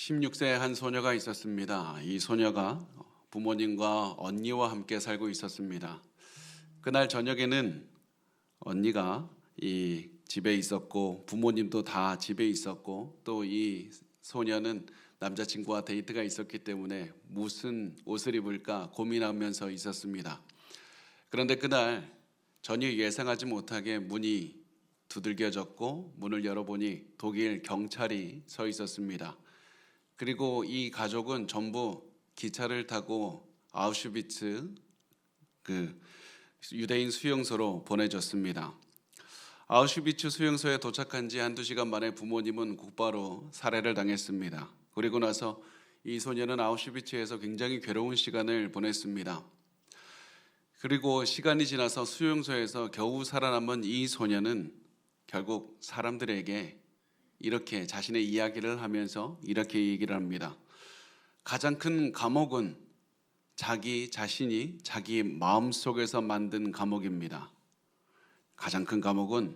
16세의 한 소녀가 있었습니다. 이 소녀가 부모님과 언니와 함께 살고 있었습니다. 그날 저녁에는 언니가 이 집에 있었고 부모님도 다 집에 있었고 또 이 소녀는 남자친구와 데이트가 있었기 때문에 무슨 옷을 입을까 고민하면서 있었습니다. 그런데 그날 전혀 예상하지 못하게 문이 두들겨졌고 문을 열어보니 독일 경찰이 서 있었습니다. 그리고 이 가족은 전부 기차를 타고 아우슈비츠 유대인 수용소로 보내졌습니다. 아우슈비츠 수용소에 도착한 지 한두 시간 만에 부모님은 곧바로 살해를 당했습니다. 그리고 나서 이 소녀는 아우슈비츠에서 굉장히 괴로운 시간을 보냈습니다. 그리고 시간이 지나서 수용소에서 겨우 살아남은 이 소녀는 결국 사람들에게 이렇게 자신의 이야기를 하면서 이렇게 얘기를 합니다. 가장 큰 감옥은 자기 자신이 자기 마음속에서 만든 감옥입니다. 가장 큰 감옥은,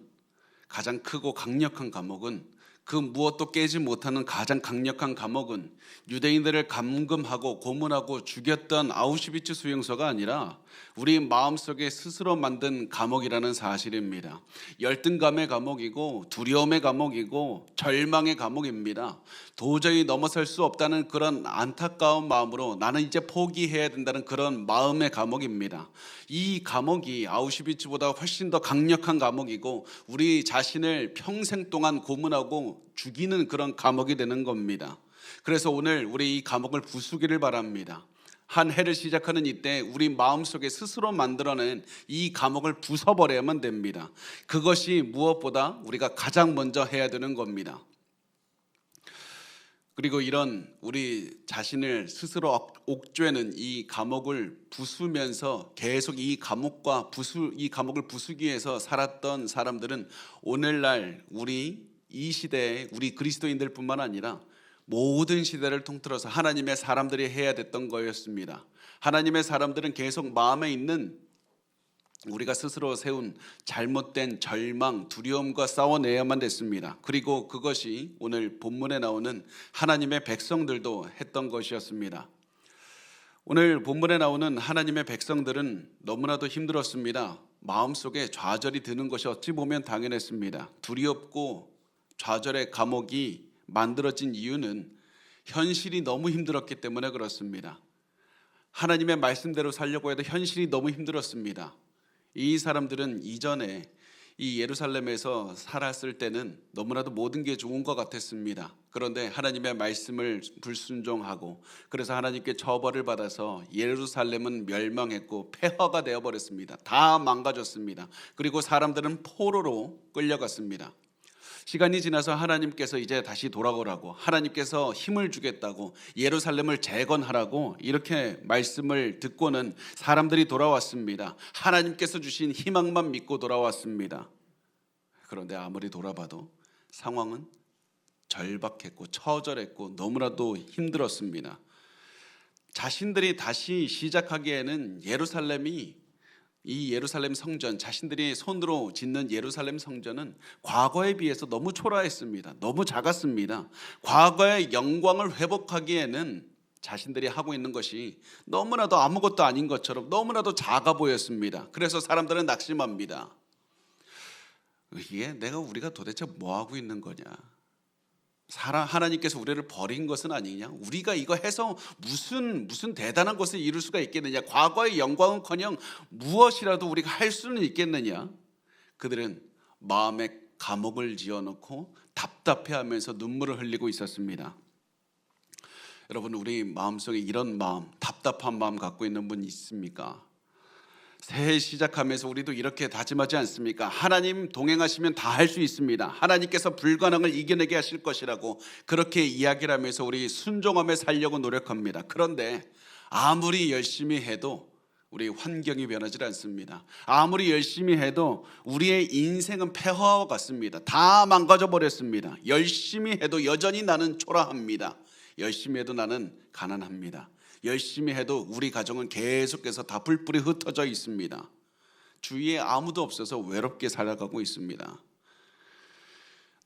가장 크고 강력한 감옥은, 그 무엇도 깨지 못하는 가장 강력한 감옥은 유대인들을 감금하고 고문하고 죽였던 아우슈비츠 수용소가 아니라 우리 마음속에 스스로 만든 감옥이라는 사실입니다. 열등감의 감옥이고 두려움의 감옥이고 절망의 감옥입니다. 도저히 넘어설 수 없다는 그런 안타까운 마음으로 나는 이제 포기해야 된다는 그런 마음의 감옥입니다. 이 감옥이 아우슈비츠보다 훨씬 더 강력한 감옥이고 우리 자신을 평생 동안 고문하고 죽이는 그런 감옥이 되는 겁니다. 그래서 오늘 우리 이 감옥을 부수기를 바랍니다. 한 해를 시작하는 이때 우리 마음속에 스스로 만들어낸 이 감옥을 부숴버려야만 됩니다. 그것이 무엇보다 우리가 가장 먼저 해야 되는 겁니다. 그리고 이런 우리 자신을 스스로 옥죄는 이 감옥을 부수면서 계속 이 감옥을 부수기 위해서 살았던 사람들은 오늘날 우리 이 시대에 우리 그리스도인들뿐만 아니라 모든 시대를 통틀어서 하나님의 사람들이 해야 됐던 거였습니다. 하나님의 사람들은 계속 마음에 있는 우리가 스스로 세운 잘못된 절망, 두려움과 싸워내야만 됐습니다. 그리고 그것이 오늘 본문에 나오는 하나님의 백성들도 했던 것이었습니다. 오늘 본문에 나오는 하나님의 백성들은 너무나도 힘들었습니다. 마음속에 좌절이 드는 것이 어찌 보면 당연했습니다. 두렵고 좌절의 감옥이 만들어진 이유는 현실이 너무 힘들었기 때문에 그렇습니다. 하나님의 말씀대로 살려고 해도 현실이 너무 힘들었습니다. 이 사람들은 이전에 이 예루살렘에서 살았을 때는 너무나도 모든 게 좋은 것 같았습니다. 그런데 하나님의 말씀을 불순종하고 그래서 하나님께 처벌을 받아서 예루살렘은 멸망했고 폐허가 되어버렸습니다. 다 망가졌습니다. 그리고 사람들은 포로로 끌려갔습니다. 시간이 지나서 하나님께서 이제 다시 돌아오라고, 하나님께서 힘을 주겠다고, 예루살렘을 재건하라고 이렇게 말씀을 듣고는 사람들이 돌아왔습니다. 하나님께서 주신 희망만 믿고 돌아왔습니다. 그런데 아무리 돌아봐도 상황은 절박했고 처절했고 너무나도 힘들었습니다. 자신들이 다시 시작하기에는 이 예루살렘 성전, 자신들이 손으로 짓는 예루살렘 성전은 과거에 비해서 너무 초라했습니다. 너무 작았습니다. 과거의 영광을 회복하기에는 자신들이 하고 있는 것이 너무나도 아무것도 아닌 것처럼 너무나도 작아 보였습니다. 그래서 사람들은 낙심합니다. 이게 우리가 도대체 뭐 하고 있는 거냐? 하나님께서 우리를 버린 것은 아니냐? 우리가 이거 해서 무슨 대단한 것을 이룰 수가 있겠느냐? 과거의 영광은커녕 무엇이라도 우리가 할 수는 있겠느냐? 그들은 마음에 감옥을 지어놓고 답답해하면서 눈물을 흘리고 있었습니다. 여러분, 우리 마음속에 이런 마음, 답답한 마음 갖고 있는 분 있습니까? 새해 시작하면서 우리도 이렇게 다짐하지 않습니까? 하나님 동행하시면 다 할 수 있습니다. 하나님께서 불가능을 이겨내게 하실 것이라고 그렇게 이야기를 하면서 우리 순종하며 살려고 노력합니다. 그런데 아무리 열심히 해도 우리 환경이 변하지 않습니다. 아무리 열심히 해도 우리의 인생은 폐허와 같습니다. 다 망가져 버렸습니다. 열심히 해도 여전히 나는 초라합니다. 열심히 해도 나는 가난합니다. 열심히 해도 우리 가정은 계속해서 다 불불이 흩어져 있습니다. 주위에 아무도 없어서 외롭게 살아가고 있습니다.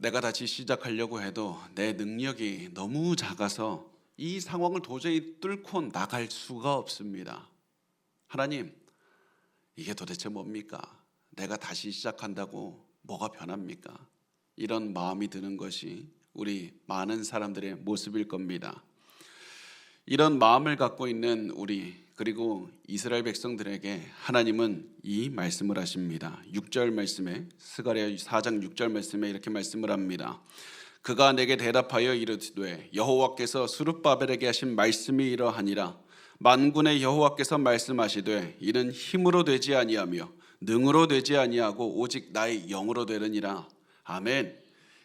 내가 다시 시작하려고 해도 내 능력이 너무 작아서 이 상황을 도저히 뚫고 나갈 수가 없습니다. 하나님, 이게 도대체 뭡니까? 내가 다시 시작한다고 뭐가 변합니까? 이런 마음이 드는 것이 우리 많은 사람들의 모습일 겁니다. 이런 마음을 갖고 있는 우리, 그리고 이스라엘 백성들에게 하나님은 이 말씀을 하십니다. 6절 말씀에, 스가랴 4장 6절 말씀에 이렇게 말씀을 합니다. 그가 내게 대답하여 이르되 여호와께서 스룹바벨에게 하신 말씀이 이러하니라. 만군의 여호와께서 말씀하시되 이는 힘으로 되지 아니하며 능으로 되지 아니하고 오직 나의 영으로 되느니라. 아멘.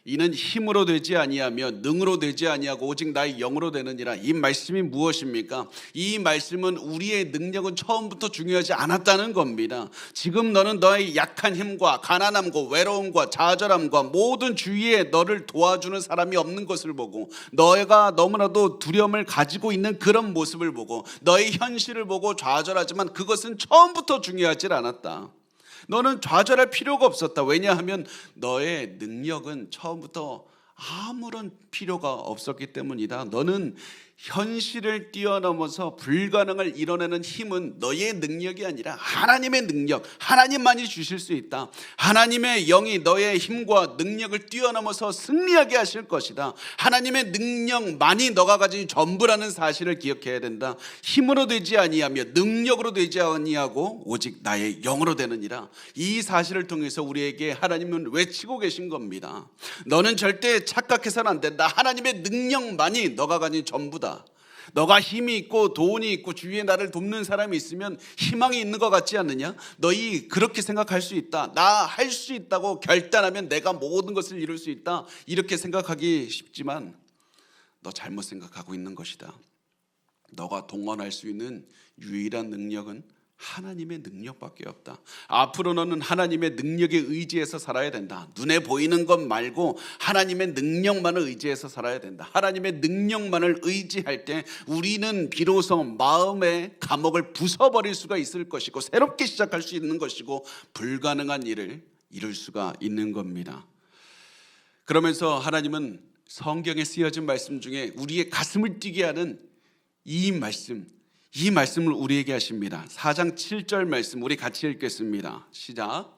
이는 힘으로 되지 아니하며 능으로 되지 아니하고 오직 나의 영으로 되느니라. 이 말씀이 무엇입니까? 이 말씀은 우리의 능력은 처음부터 중요하지 않았다는 겁니다. 지금 너는 너의 약한 힘과 가난함과 외로움과 좌절함과 모든 주위에 너를 도와주는 사람이 없는 것을 보고, 너가 너무나도 두려움을 가지고 있는 그런 모습을 보고, 너의 현실을 보고 좌절하지만 그것은 처음부터 중요하지 않았다. 너는 좌절할 필요가 없었다. 왜냐하면 너의 능력은 처음부터 아무런 필요가 없었기 때문이다. 너는 현실을 뛰어넘어서 불가능을 이뤄내는 힘은 너의 능력이 아니라 하나님의 능력, 하나님만이 주실 수 있다. 하나님의 영이 너의 힘과 능력을 뛰어넘어서 승리하게 하실 것이다. 하나님의 능력만이 너가 가진 전부라는 사실을 기억해야 된다. 힘으로 되지 아니하며 능력으로 되지 아니하고 오직 나의 영으로 되느니라. 이 사실을 통해서 우리에게 하나님은 외치고 계신 겁니다. 너는 절대 착각해서는 안 된다. 하나님의 능력만이 너가 가진 전부다. 너가 힘이 있고 돈이 있고 주위에 나를 돕는 사람이 있으면 희망이 있는 것 같지 않느냐? 너희 그렇게 생각할 수 있다. 나 할 수 있다고 결단하면 내가 모든 것을 이룰 수 있다. 이렇게 생각하기 쉽지만 너 잘못 생각하고 있는 것이다. 너가 동원할 수 있는 유일한 능력은 하나님의 능력밖에 없다. 앞으로 너는 하나님의 능력에 의지해서 살아야 된다. 눈에 보이는 것 말고 하나님의 능력만을 의지해서 살아야 된다. 하나님의 능력만을 의지할 때 우리는 비로소 마음의 감옥을 부숴버릴 수가 있을 것이고 새롭게 시작할 수 있는 것이고 불가능한 일을 이룰 수가 있는 겁니다. 그러면서 하나님은 성경에 쓰여진 말씀 중에 우리의 가슴을 뛰게 하는 이 말씀을 우리에게 하십니다. 4장 7절 말씀 우리 같이 읽겠습니다. 시작.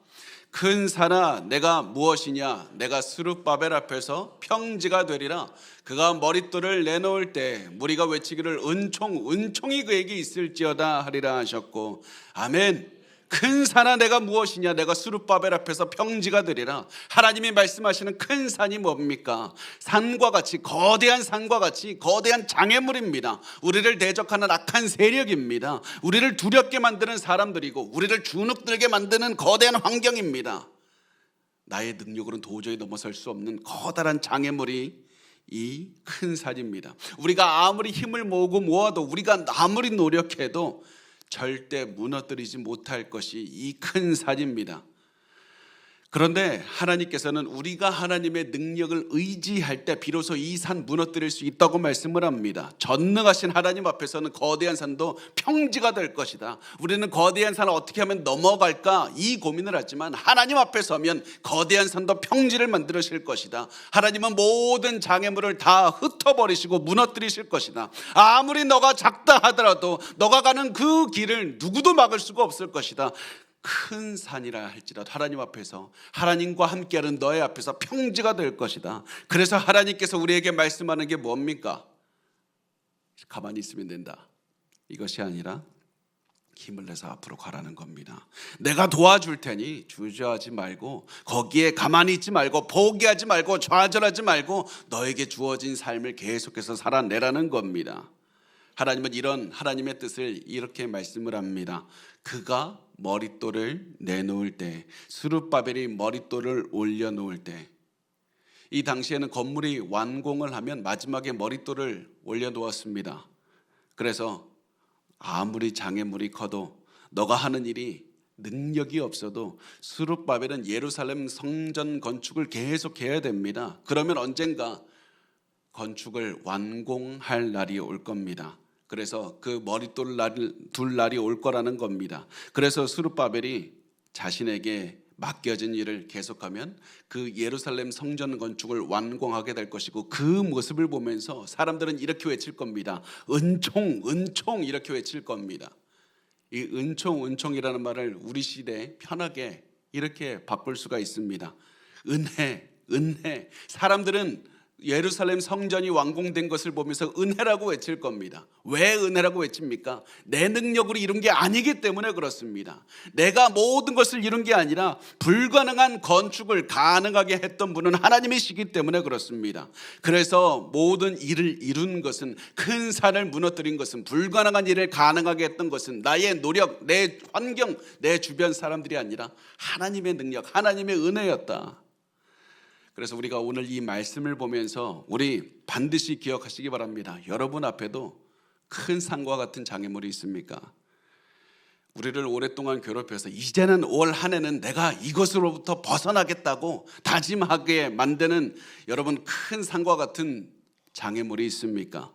큰 산아 내가 무엇이냐? 내가 스룹바벨 앞에서 평지가 되리라. 그가 머릿돌을 내놓을 때 무리가 외치기를 은총이 그에게 있을지어다 하리라 하셨고, 아멘. 큰 산아 내가 무엇이냐? 내가 스룹바벨 앞에서 평지가 되리라. 하나님이 말씀하시는 큰 산이 뭡니까? 산과 같이, 거대한 산과 같이 거대한 장애물입니다. 우리를 대적하는 악한 세력입니다. 우리를 두렵게 만드는 사람들이고 우리를 주눅들게 만드는 거대한 환경입니다. 나의 능력으로는 도저히 넘어설 수 없는 커다란 장애물이 이 큰 산입니다. 우리가 아무리 힘을 모아도 우리가 아무리 노력해도 절대 무너뜨리지 못할 것이 이 큰 산입니다. 그런데 하나님께서는 우리가 하나님의 능력을 의지할 때 비로소 이 산 무너뜨릴 수 있다고 말씀을 합니다. 전능하신 하나님 앞에서는 거대한 산도 평지가 될 것이다. 우리는 거대한 산을 어떻게 하면 넘어갈까 이 고민을 하지만 하나님 앞에 서면 거대한 산도 평지를 만들으실 것이다. 하나님은 모든 장애물을 다 흩어버리시고 무너뜨리실 것이다. 아무리 너가 작다 하더라도 너가 가는 그 길을 누구도 막을 수가 없을 것이다. 큰 산이라 할지라도 하나님 앞에서, 하나님과 함께하는 너의 앞에서 평지가 될 것이다. 그래서 하나님께서 우리에게 말씀하는 게 뭡니까? 가만히 있으면 된다. 이것이 아니라 힘을 내서 앞으로 가라는 겁니다. 내가 도와줄 테니 주저하지 말고, 거기에 가만히 있지 말고, 포기하지 말고, 좌절하지 말고 너에게 주어진 삶을 계속해서 살아내라는 겁니다. 하나님은 이런 하나님의 뜻을 이렇게 말씀을 합니다. 그가 머릿돌을 내놓을 때, 스룹바벨이 머릿돌을 올려놓을 때, 이 당시에는 건물이 완공을 하면 마지막에 머릿돌을 올려놓았습니다. 그래서 아무리 장애물이 커도 너가 하는 일이 능력이 없어도 스룹바벨은 예루살렘 성전 건축을 계속해야 됩니다. 그러면 언젠가 건축을 완공할 날이 올 겁니다. 그래서 그 머릿돌 둘 날이 올 거라는 겁니다. 그래서 스룹바벨이 자신에게 맡겨진 일을 계속하면 그 예루살렘 성전 건축을 완공하게 될 것이고, 그 모습을 보면서 사람들은 이렇게 외칠 겁니다. 은총, 은총, 이렇게 외칠 겁니다. 이 은총, 은총이라는 말을 우리 시대에 편하게 이렇게 바꿀 수가 있습니다. 은혜, 은혜. 사람들은 예루살렘 성전이 완공된 것을 보면서 은혜라고 외칠 겁니다. 왜 은혜라고 외칩니까? 내 능력으로 이룬 게 아니기 때문에 그렇습니다. 내가 모든 것을 이룬 게 아니라 불가능한 건축을 가능하게 했던 분은 하나님이시기 때문에 그렇습니다. 그래서 모든 일을 이룬 것은, 큰 산을 무너뜨린 것은, 불가능한 일을 가능하게 했던 것은 나의 노력, 내 환경, 내 주변 사람들이 아니라 하나님의 능력, 하나님의 은혜였다. 그래서 우리가 오늘 이 말씀을 보면서 우리 반드시 기억하시기 바랍니다. 여러분 앞에도 큰 산과 같은 장애물이 있습니까? 우리를 오랫동안 괴롭혀서 이제는 올 한 해는 내가 이것으로부터 벗어나겠다고 다짐하게 만드는 여러분 큰 산과 같은 장애물이 있습니까?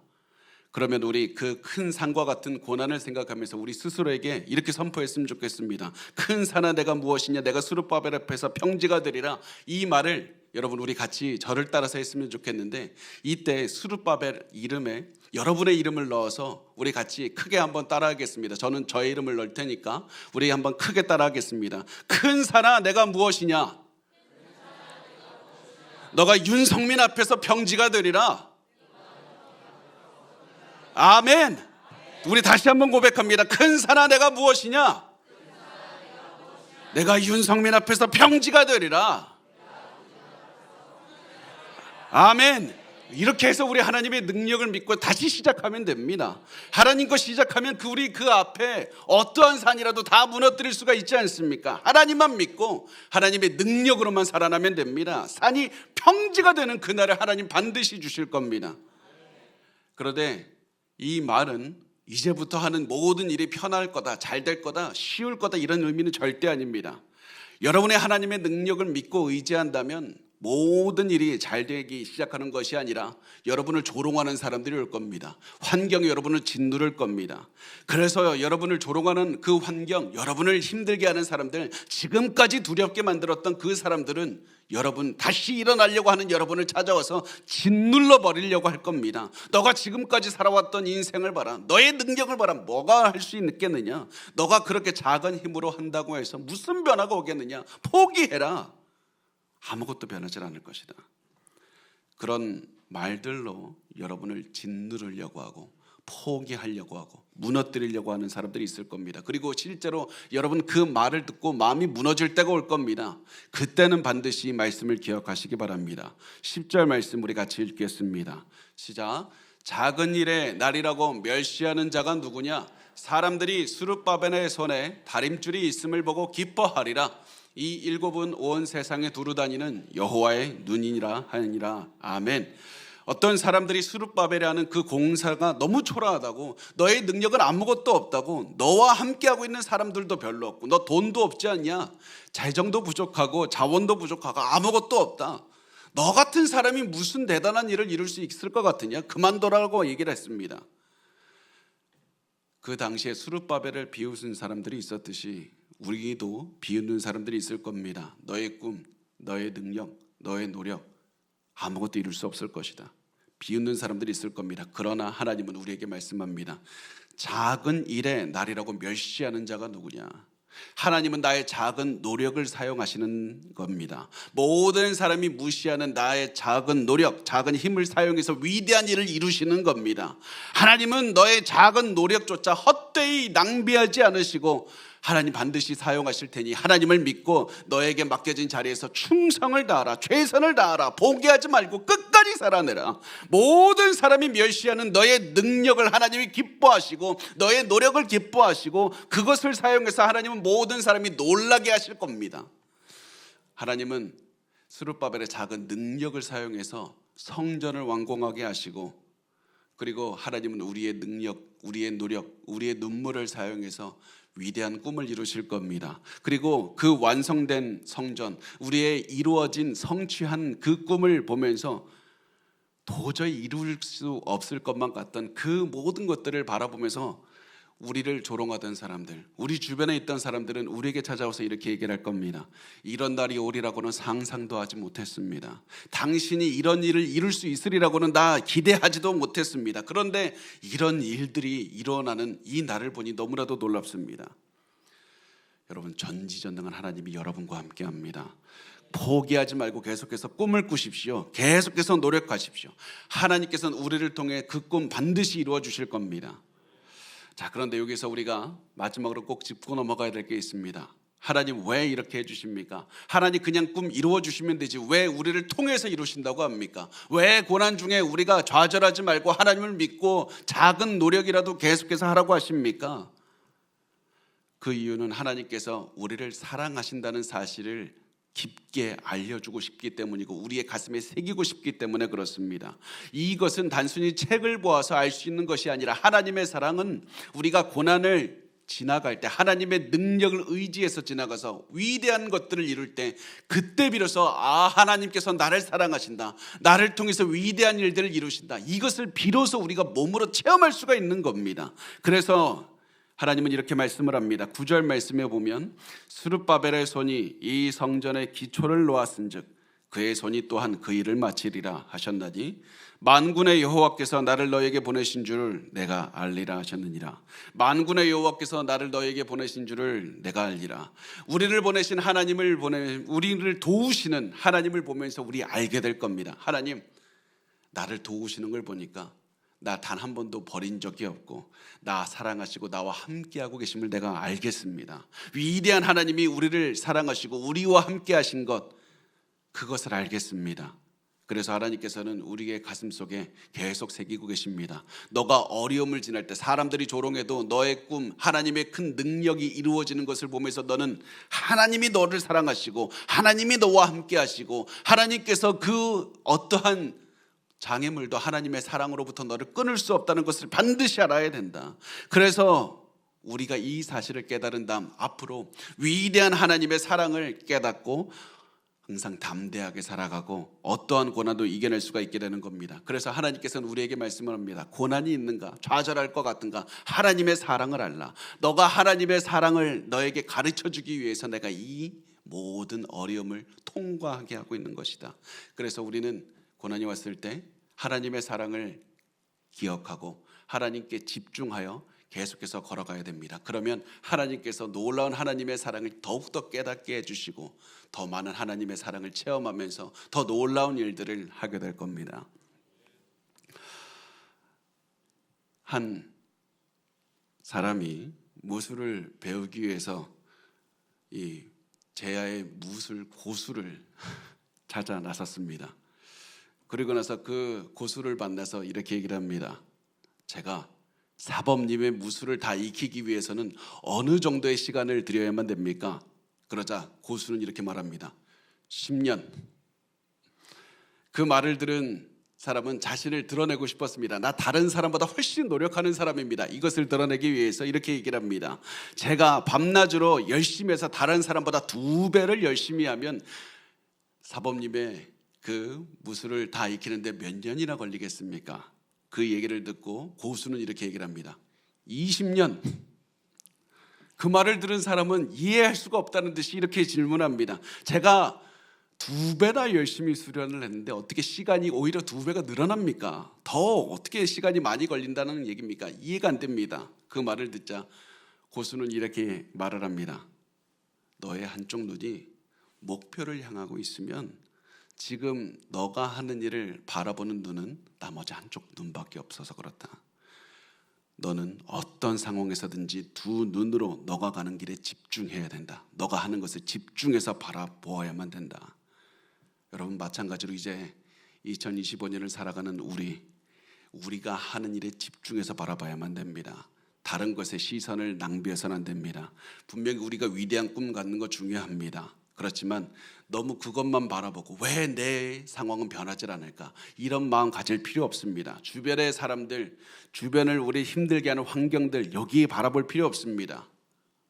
그러면 우리 그 큰 산과 같은 고난을 생각하면서 우리 스스로에게 이렇게 선포했으면 좋겠습니다. 큰 산아 내가 무엇이냐, 내가 스룹바벨 앞에서 평지가 되리라. 이 말을 여러분 우리 같이 저를 따라서 했으면 좋겠는데, 이때 스룹바벨 이름에 여러분의 이름을 넣어서 우리 같이 크게 한번 따라하겠습니다. 저는 저의 이름을 넣을 테니까 우리 한번 크게 따라하겠습니다. 큰 산아 내가 무엇이냐, 너가 윤성민 앞에서 평지가 되리라. 아멘. 우리 다시 한번 고백합니다. 큰 산아 내가 무엇이냐, 내가 윤성민 앞에서 평지가 되리라. 아멘. 이렇게 해서 우리 하나님의 능력을 믿고 다시 시작하면 됩니다. 하나님과 시작하면 우리 그 앞에 어떠한 산이라도 다 무너뜨릴 수가 있지 않습니까? 하나님만 믿고 하나님의 능력으로만 살아나면 됩니다. 산이 평지가 되는 그날을 하나님 반드시 주실 겁니다. 그런데 이 말은 이제부터 하는 모든 일이 편할 거다, 잘 될 거다, 쉬울 거다, 이런 의미는 절대 아닙니다. 여러분의 하나님의 능력을 믿고 의지한다면 모든 일이 잘 되기 시작하는 것이 아니라 여러분을 조롱하는 사람들이 올 겁니다. 환경이 여러분을 짓누를 겁니다. 그래서 여러분을 조롱하는 그 환경, 여러분을 힘들게 하는 사람들, 지금까지 두렵게 만들었던 그 사람들은 여러분 다시 일어나려고 하는 여러분을 찾아와서 짓눌러 버리려고 할 겁니다. 너가 지금까지 살아왔던 인생을 봐라, 너의 능력을 봐라, 뭐가 할 수 있겠느냐, 너가 그렇게 작은 힘으로 한다고 해서 무슨 변화가 오겠느냐, 포기해라. 아무것도 변하지 않을 것이다. 그런 말들로 여러분을 짓누르려고 하고 포기하려고 하고 무너뜨리려고 하는 사람들이 있을 겁니다. 그리고 실제로 여러분 그 말을 듣고 마음이 무너질 때가 올 겁니다. 그때는 반드시 이 말씀을 기억하시기 바랍니다. 10절 말씀 우리 같이 읽겠습니다. 시작. 작은 일의 날이라고 멸시하는 자가 누구냐, 사람들이 스룹바벨의 손에 다림줄이 있음을 보고 기뻐하리라. 이 일곱은 온 세상에 두루 다니는 여호와의 눈이니라 하니라. 아멘. 어떤 사람들이 스룹바벨이라는 그 공사가 너무 초라하다고, 너의 능력은 아무것도 없다고, 너와 함께하고 있는 사람들도 별로 없고, 너 돈도 없지 않냐, 재정도 부족하고 자원도 부족하고 아무것도 없다, 너 같은 사람이 무슨 대단한 일을 이룰 수 있을 것 같으냐, 그만둬라고 얘기를 했습니다. 그 당시에 스룹바벨을 비웃은 사람들이 있었듯이 우리도 비웃는 사람들이 있을 겁니다. 너의 꿈, 너의 능력, 너의 노력 아무것도 이룰 수 없을 것이다. 비웃는 사람들이 있을 겁니다. 그러나 하나님은 우리에게 말씀합니다. 작은 일의 날이라고 멸시하는 자가 누구냐? 하나님은 나의 작은 노력을 사용하시는 겁니다. 모든 사람이 무시하는 나의 작은 노력, 작은 힘을 사용해서 위대한 일을 이루시는 겁니다. 하나님은 너의 작은 노력조차 헛되이 낭비하지 않으시고 하나님 반드시 사용하실 테니 하나님을 믿고 너에게 맡겨진 자리에서 충성을 다하라, 최선을 다하라, 포기하지 말고 끝까지 살아내라. 모든 사람이 멸시하는 너의 능력을 하나님이 기뻐하시고 너의 노력을 기뻐하시고 그것을 사용해서 하나님은 모든 사람이 놀라게 하실 겁니다. 하나님은 스룹바벨의 작은 능력을 사용해서 성전을 완공하게 하시고, 그리고 하나님은 우리의 능력, 우리의 노력, 우리의 눈물을 사용해서 위대한 꿈을 이루실 겁니다. 그리고 그 완성된 성전, 우리의 이루어진 성취한 그 꿈을 보면서 도저히 이룰 수 없을 것만 같던 그 모든 것들을 바라보면서 우리를 조롱하던 사람들, 우리 주변에 있던 사람들은 우리에게 찾아와서 이렇게 얘기를 할 겁니다. 이런 날이 오리라고는 상상도 하지 못했습니다. 당신이 이런 일을 이룰 수 있으리라고는 나 기대하지도 못했습니다. 그런데 이런 일들이 일어나는 이 날을 보니 너무나도 놀랍습니다. 여러분, 전지전능한 하나님이 여러분과 함께합니다. 포기하지 말고 계속해서 꿈을 꾸십시오. 계속해서 노력하십시오. 하나님께서는 우리를 통해 그 꿈 반드시 이루어 주실 겁니다. 자, 그런데 여기서 우리가 마지막으로 꼭 짚고 넘어가야 될 게 있습니다. 하나님 왜 이렇게 해주십니까? 하나님 그냥 꿈 이루어 주시면 되지 왜 우리를 통해서 이루신다고 합니까? 왜 고난 중에 우리가 좌절하지 말고 하나님을 믿고 작은 노력이라도 계속해서 하라고 하십니까? 그 이유는 하나님께서 우리를 사랑하신다는 사실을 깊게 알려주고 싶기 때문이고 우리의 가슴에 새기고 싶기 때문에 그렇습니다. 이것은 단순히 책을 보아서 알 수 있는 것이 아니라 하나님의 사랑은 우리가 고난을 지나갈 때 하나님의 능력을 의지해서 지나가서 위대한 것들을 이룰 때 그때 비로소 하나님께서 나를 사랑하신다, 나를 통해서 위대한 일들을 이루신다, 이것을 비로소 우리가 몸으로 체험할 수가 있는 겁니다. 그래서 하나님은 이렇게 말씀을 합니다. 9절 말씀에 보면 스룹바벨의 손이 이 성전의 기초를 놓았은즉 그의 손이 또한 그 일을 마치리라 하셨나니 만군의 여호와께서 나를 너에게 보내신 줄을 내가 알리라 하셨느니라. 만군의 여호와께서 나를 너에게 보내신 줄을 내가 알리라. 우리를 보내신 우리를 도우시는 하나님을 보면서 우리 알게 될 겁니다. 하나님 나를 도우시는 걸 보니까 나 단 한 번도 버린 적이 없고 나 사랑하시고 나와 함께하고 계심을 내가 알겠습니다. 위대한 하나님이 우리를 사랑하시고 우리와 함께하신 것, 그것을 알겠습니다. 그래서 하나님께서는 우리의 가슴속에 계속 새기고 계십니다. 너가 어려움을 지날 때 사람들이 조롱해도 너의 꿈, 하나님의 큰 능력이 이루어지는 것을 보면서 너는 하나님이 너를 사랑하시고 하나님이 너와 함께하시고 하나님께서 그 어떠한 장애물도 하나님의 사랑으로부터 너를 끊을 수 없다는 것을 반드시 알아야 된다. 그래서 우리가 이 사실을 깨달은 다음 앞으로 위대한 하나님의 사랑을 깨닫고 항상 담대하게 살아가고 어떠한 고난도 이겨낼 수가 있게 되는 겁니다. 그래서 하나님께서는 우리에게 말씀을 합니다. 고난이 있는가? 좌절할 것 같은가? 하나님의 사랑을 알라. 너가 하나님의 사랑을 너에게 가르쳐주기 위해서 내가 이 모든 어려움을 통과하게 하고 있는 것이다. 그래서 우리는 고난이 왔을 때 하나님의 사랑을 기억하고 하나님께 집중하여 계속해서 걸어가야 됩니다. 그러면 하나님께서 놀라운 하나님의 사랑을 더욱더 깨닫게 해주시고 더 많은 하나님의 사랑을 체험하면서 더 놀라운 일들을 하게 될 겁니다. 한 사람이 무술을 배우기 위해서 이 제야의 무술 고수를 찾아 나섰습니다. 그리고 나서 그 고수를 만나서 이렇게 얘기를 합니다. 제가 사범님의 무술을 다 익히기 위해서는 어느 정도의 시간을 들여야만 됩니까? 그러자 고수는 이렇게 말합니다. 10년. 그 말을 들은 사람은 자신을 드러내고 싶었습니다. 나 다른 사람보다 훨씬 노력하는 사람입니다. 이것을 드러내기 위해서 이렇게 얘기를 합니다. 제가 밤낮으로 열심히 해서 다른 사람보다 2배를 열심히 하면 사범님의 그 무술을 다 익히는데 몇 년이나 걸리겠습니까? 그 얘기를 듣고 고수는 이렇게 얘기를 합니다. 20년. 그 말을 들은 사람은 이해할 수가 없다는 듯이 이렇게 질문합니다. 제가 2배나 열심히 수련을 했는데 어떻게 시간이 오히려 2배가 늘어납니까? 더 어떻게 시간이 많이 걸린다는 얘기입니까? 이해가 안 됩니다. 그 말을 듣자 고수는 이렇게 말을 합니다. 너의 한쪽 눈이 목표를 향하고 있으면 지금 너가 하는 일을 바라보는 눈은 나머지 한쪽 눈밖에 없어서 그렇다. 너는 어떤 상황에서든지 두 눈으로 너가 가는 길에 집중해야 된다. 너가 하는 것을 집중해서 바라보아야만 된다. 여러분, 마찬가지로 이제 2025년을 살아가는 우리가 하는 일에 집중해서 바라봐야만 됩니다. 다른 것에 시선을 낭비해서는 안 됩니다. 분명히 우리가 위대한 꿈 갖는 거 중요합니다. 그렇지만 너무 그것만 바라보고 왜 내 상황은 변하지 않을까, 이런 마음 가질 필요 없습니다. 주변의 사람들, 주변을 우리 힘들게 하는 환경들, 여기에 바라볼 필요 없습니다.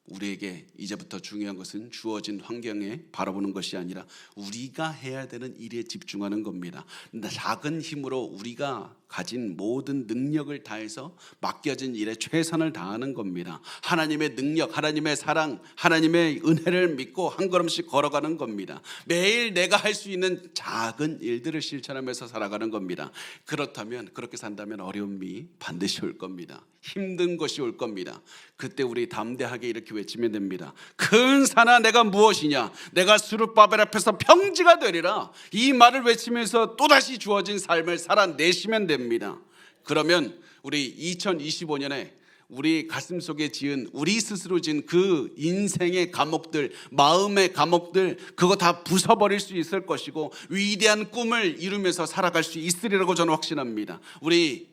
우리에게 이제부터 중요한 것은 주어진 환경에 바라보는 것이 아니라 우리가 해야 되는 일에 집중하는 겁니다. 작은 힘으로 우리가 가진 모든 능력을 다해서 맡겨진 일에 최선을 다하는 겁니다. 하나님의 능력, 하나님의 사랑, 하나님의 은혜를 믿고 한 걸음씩 걸어가는 겁니다. 매일 내가 할 수 있는 작은 일들을 실천하면서 살아가는 겁니다. 그렇다면, 그렇게 산다면 어려움이 반드시 올 겁니다. 힘든 것이 올 겁니다. 그때 우리 담대하게 이렇게 외치면 됩니다. 큰 산아 내가 무엇이냐, 내가 스룹바벨 앞에서 평지가 되리라. 이 말을 외치면서 또다시 주어진 삶을 살아내시면 됩니다. 그러면 우리 2025년에 우리 가슴 속에 지은, 우리 스스로 지은 그 인생의 감옥들, 마음의 감옥들, 그거 다 부숴버릴 수 있을 것이고 위대한 꿈을 이루면서 살아갈 수 있으리라고 저는 확신합니다. 우리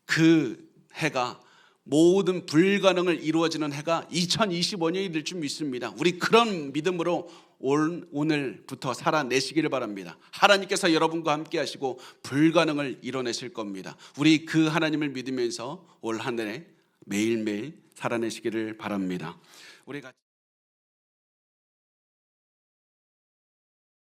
그 해가, 모든 불가능을 이루어지는 해가 2025년이 될 줄 믿습니다. 우리 그런 믿음으로 오늘부터 살아내시기를 바랍니다. 하나님께서 여러분과 함께 하시고 불가능을 이뤄내실 겁니다. 우리 그 하나님을 믿으면서 올 한 해 매일매일 살아내시기를 바랍니다. 우리 같이